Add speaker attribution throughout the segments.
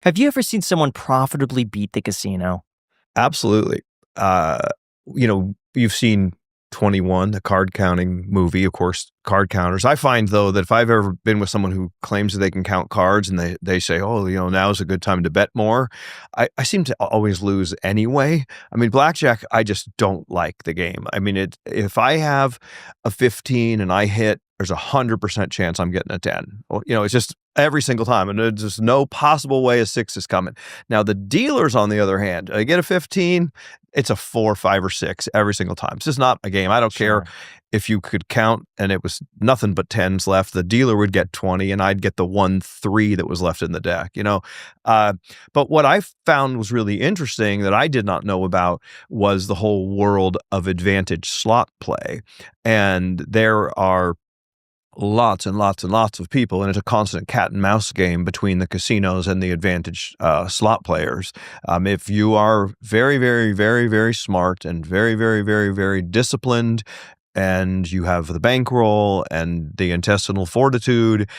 Speaker 1: Have you ever seen someone profitably beat the casino?
Speaker 2: Absolutely. Uh, you've seen 21, the card counting movie, of course, card counters. I find, though, that if I've ever been with someone who claims that they can count cards and they say, oh, now's a good time to bet more, I seem to always lose anyway. I mean, blackjack, I just don't like the game. I mean, if I have a 15 and I hit, there's 100% chance I'm getting a 10. Well, it's just every single time. And there's just no possible way a 6 is coming. Now, the dealers, on the other hand, I get a 15, it's a 4, 5, or 6 every single time. It's just not a game. I don't care if you could count and it was nothing but 10s left. The dealer would get 20 and I'd get the 1 3 that was left in the deck, But what I found was really interesting that I did not know about was the whole world of advantage slot play. And there are lots and lots and lots of people, and it's a constant cat and mouse game between the casinos and the advantage slot players. If you are very, very, very, very smart and very, very, very, very disciplined, and you have the bankroll and the intestinal fortitude,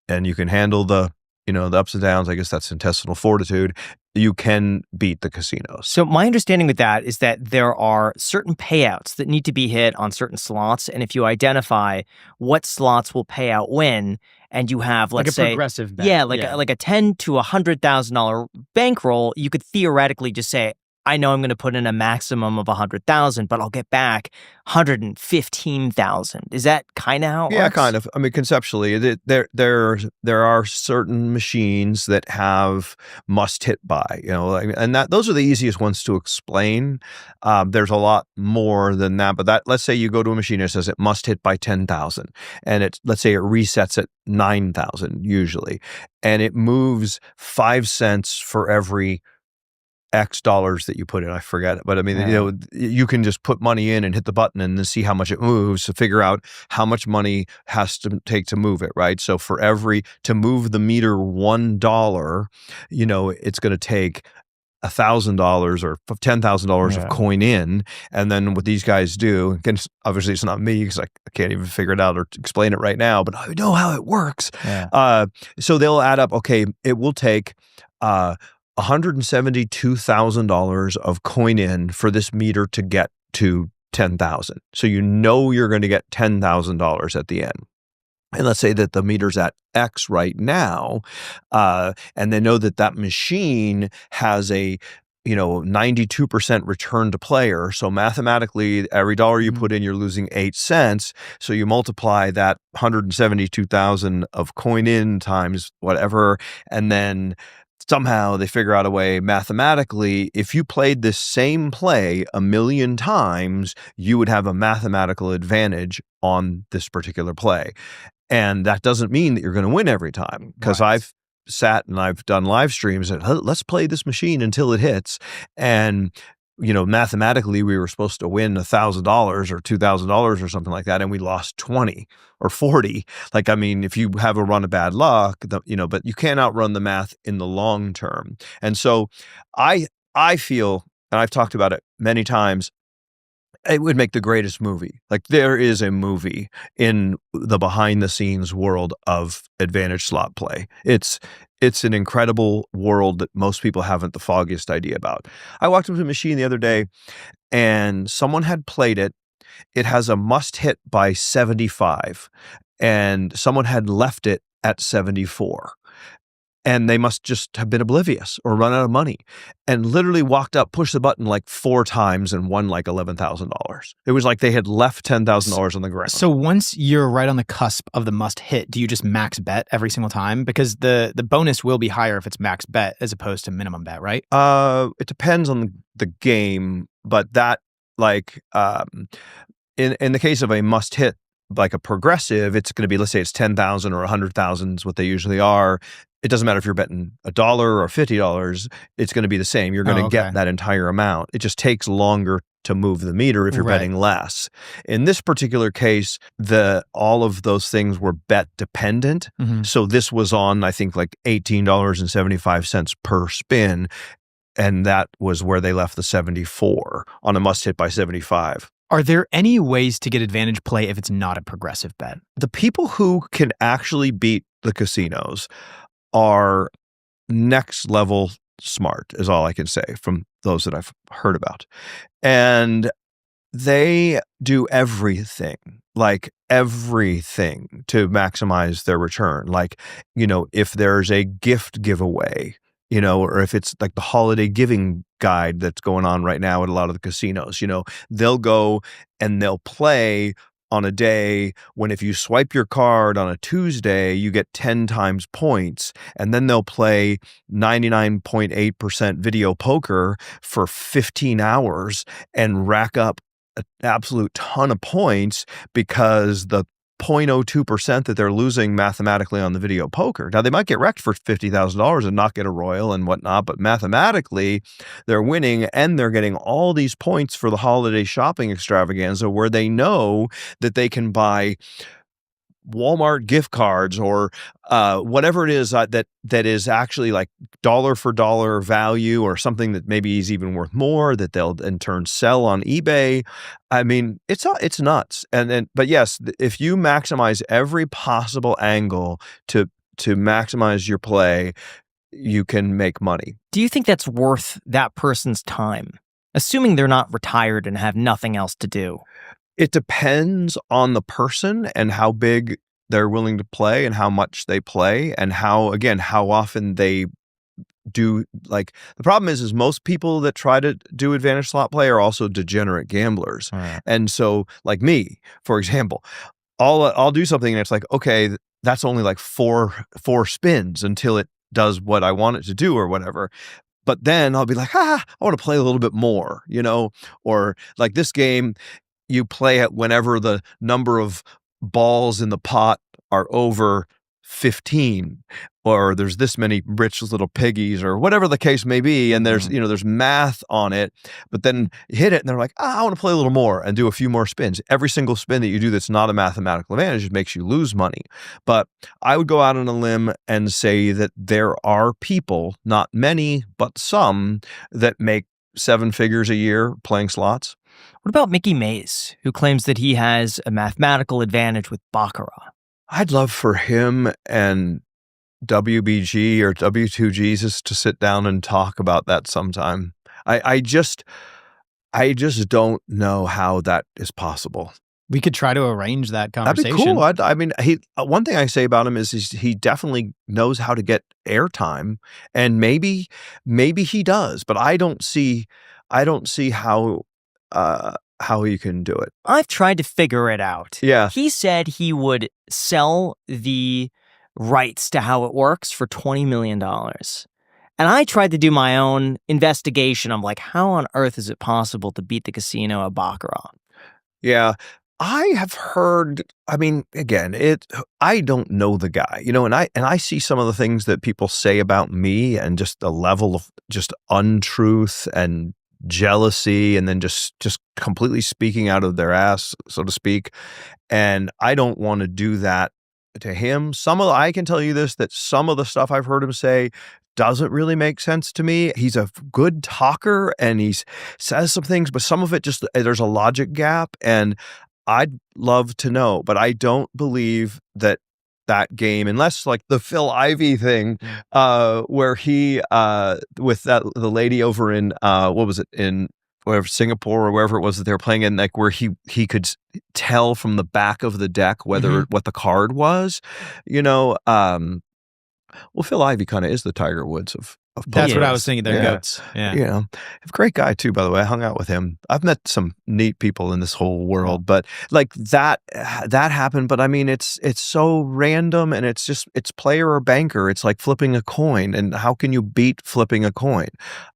Speaker 2: and you can handle the ups and downs, I guess that's intestinal fortitude, you can beat the casinos.
Speaker 1: So my understanding with that is that there are certain payouts that need to be hit on certain slots, and if you identify what slots will pay out when, and you have, let's say,
Speaker 3: progressive bet.
Speaker 1: Yeah, like a $10,000 to $100,000 bankroll, you could theoretically just say, I know I'm going to put in a maximum of 100,000, but I'll get back 115,000. Is that kind of how it works?
Speaker 2: Yeah, kind of. I mean, conceptually, there are certain machines that have must hit by, and those are the easiest ones to explain. There's a lot more than that, but let's say you go to a machine that says it must hit by 10,000, and let's say it resets at 9,000 usually, and it moves 5 cents for every X dollars that you put in. I forget it. But I mean, you can just put money in and hit the button and then see how much it moves to figure out how much money has to take to move it, right? So to move the meter $1, it's going to take $1,000 or $10,000 of coin in. And then what these guys do, again, obviously it's not me because I can't even figure it out or explain it right now, but I know how it works.
Speaker 1: Yeah.
Speaker 2: So they'll add up, okay, it will take $172,000 of coin in for this meter to get to 10,000. So you're going to get $10,000 at the end. And let's say that the meter's at X right now, and they know that machine has a 92% return to player. So mathematically, every dollar you put in, you're losing 8 cents. So you multiply that 172,000 of coin in times whatever, and then somehow they figure out a way mathematically, if you played this same play 1,000,000 times, you would have a mathematical advantage on this particular play. And that doesn't mean that you're going to win every time, because I've sat and I've done live streams and let's play this machine until it hits. And mathematically, we were supposed to win $1,000 or $2,000 or something like that, and we lost 20 or 40. Like, I mean, if you have a run of bad luck, but you can't outrun the math in the long term. And so I feel, and I've talked about it many times, it would make the greatest movie. Like, there is a movie in the behind-the-scenes world of advantage slot play. It's an incredible world that most people haven't the foggiest idea about. I walked up to a machine the other day, and someone had played it. It has a must hit by 75, and someone had left it at 74. And they must just have been oblivious or run out of money, and literally walked up, pushed the button like 4 times and won like $11,000. It was like they had left $10,000 on the ground.
Speaker 3: So once you're right on the cusp of the must hit, do you just max bet every single time? Because the bonus will be higher if it's max bet as opposed to minimum bet, right?
Speaker 2: It depends on the game, but that in the case of a must hit, like a progressive, it's going to be, let's say it's 10,000 or 100,000 is what they usually are. It doesn't matter if you're betting $1 or $50, it's going to be the same. You're going to get that entire amount. It just takes longer to move the meter if you're betting less. In this particular case, all of those things were bet dependent. So this was on, I think, like $18.75 per spin. And that was where they left the 74 on a must hit by 75.
Speaker 3: Are there any ways to get advantage play if it's not a progressive bet?
Speaker 2: The people who can actually beat the casinos are next level smart is all I can say from those that I've heard about. And they do everything to maximize their return. Like, if there's a gift giveaway, or if it's like the holiday giving guide that's going on right now at a lot of the casinos, they'll go and they'll play on a day when if you swipe your card on a Tuesday, you get 10 times points, and then they'll play 99.8% video poker for 15 hours and rack up an absolute ton of points because the 0.02% that they're losing mathematically on the video poker. Now, they might get wrecked for $50,000 and not get a royal and whatnot, but mathematically, they're winning and they're getting all these points for the holiday shopping extravaganza where they know that they can buy Walmart gift cards or whatever it is that is actually like dollar for dollar value, or something that maybe is even worth more that they'll in turn sell on eBay. I mean, it's nuts. But yes, if you maximize every possible angle to maximize your play, you can make money.
Speaker 1: Do you think that's worth that person's time, assuming they're not retired and have nothing else to do?
Speaker 2: It depends on the person and how big they're willing to play and how much they play and how often they do. Like, the problem is most people that try to do advantage slot play are also degenerate gamblers.
Speaker 1: Right.
Speaker 2: And so, like me, for example, I'll do something and it's like, okay, that's only like four spins until it does what I want it to do or whatever. But then I'll be like, I want to play a little bit more, or like this game, you play it whenever the number of balls in the pot are over 15, or there's this many rich little piggies, or whatever the case may be. And there's, there's math on it, but then you hit it and they're like, I want to play a little more and do a few more spins. Every single spin that you do that's not a mathematical advantage, it makes you lose money. But I would go out on a limb and say that there are people, not many, but some, that make 7 figures a year playing slots.
Speaker 1: What about Mickey Mays, who claims that he has a mathematical advantage with baccarat?
Speaker 2: I'd love for him and WBG or W2 Jesus to sit down and talk about that sometime. I just don't know how that is possible.
Speaker 3: We could try to arrange that conversation.
Speaker 2: That'd be cool. One thing I say about him is he definitely knows how to get airtime, and maybe he does, but I don't see how he can do it.
Speaker 1: I've tried to figure it out.
Speaker 2: Yeah.
Speaker 1: He said he would sell the rights to how it works for $20 million. And I tried to do my own investigation. I'm like, how on earth is it possible to beat the casino at baccarat?
Speaker 2: Yeah. I have heard, again, I don't know the guy, and I see some of the things that people say about me and just the level of just untruth and jealousy, and then just completely speaking out of their ass, so to speak. And I don't want to do that to him. I can tell you this, that some of the stuff I've heard him say doesn't really make sense to me. He's a good talker and he says some things, but some of it just, there's a logic gap, and I'd love to know, but I don't believe that game, unless like the 𝗖𝗓𝗡𝗘𝗖𝗧 thing, where he with the lady over in what was it, in wherever, Singapore or wherever it was that they were playing in, like where he could tell from the back of the deck whether what the card was, well, 𝗖𝗓𝗡𝗘𝗖𝗧 kind of is the Tiger Woods of
Speaker 3: That's what I was thinking. They're goats.
Speaker 2: Yeah. A great guy too, by the way. I hung out with him. I've met some neat people in this whole world, but like that happened. But it's so random, and it's player or banker. It's like flipping a coin. And how can you beat flipping a coin?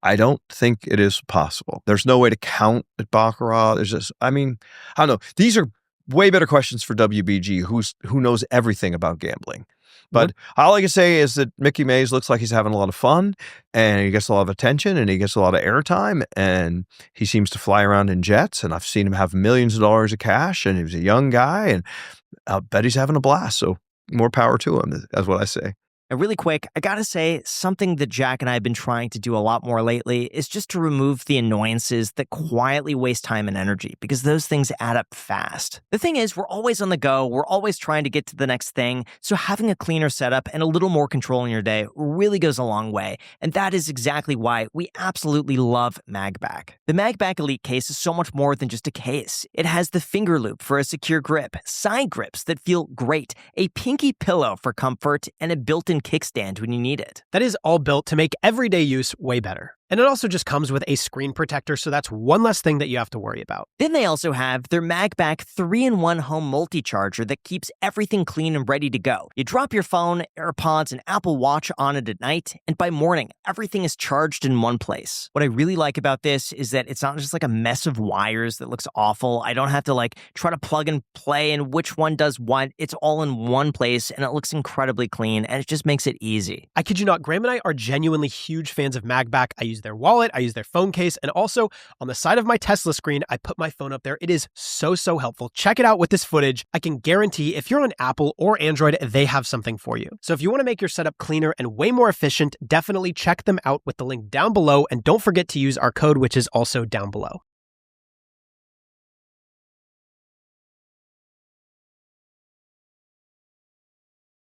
Speaker 2: I don't think it is possible. There's no way to count at baccarat. There's just, I don't know. These are way better questions for WBG, who knows everything about gambling. But all I can say is that Mickey Mays looks like he's having a lot of fun, and he gets a lot of attention, and he gets a lot of airtime, and he seems to fly around in jets, and I've seen him have millions of dollars of cash, and he was a young guy, and I bet he's having a blast. So more power to him, that's what I say.
Speaker 1: And really quick, I gotta say, something that Jack and I have been trying to do a lot more lately is just to remove the annoyances that quietly waste time and energy, because those things add up fast. The thing is, we're always on the go, we're always trying to get to the next thing, so having a cleaner setup and a little more control in your day really goes a long way, and that is exactly why we absolutely love MagBack. The MagBack Elite case is so much more than just a case. It has the finger loop for a secure grip, side grips that feel great, a pinky pillow for comfort, and a built-in kickstand when you need it.
Speaker 4: That is all built to make everyday use way better. And it also just comes with a screen protector, so that's one less thing that you have to worry about.
Speaker 1: Then they also have their MagBack 3-in-1 home multi-charger that keeps everything clean and ready to go. You drop your phone, AirPods, and Apple Watch on it at night, and by morning, everything is charged in one place. What I really like about this is that it's not just like a mess of wires that looks awful. I don't have to try to plug and play and which one does what. It's all in one place, and it looks incredibly clean, and it just makes it easy.
Speaker 4: I kid you not, Graham and I are genuinely huge fans of MagBack. I use their wallet, I use their phone case, and also on the side of my Tesla screen, I put my phone up there. It is so helpful. Check it out with this footage. I can guarantee if you're on Apple or Android, they have something for you. So if you want to make your setup cleaner and way more efficient, definitely check them out with the link down below, and don't forget to use our code, which is also down below.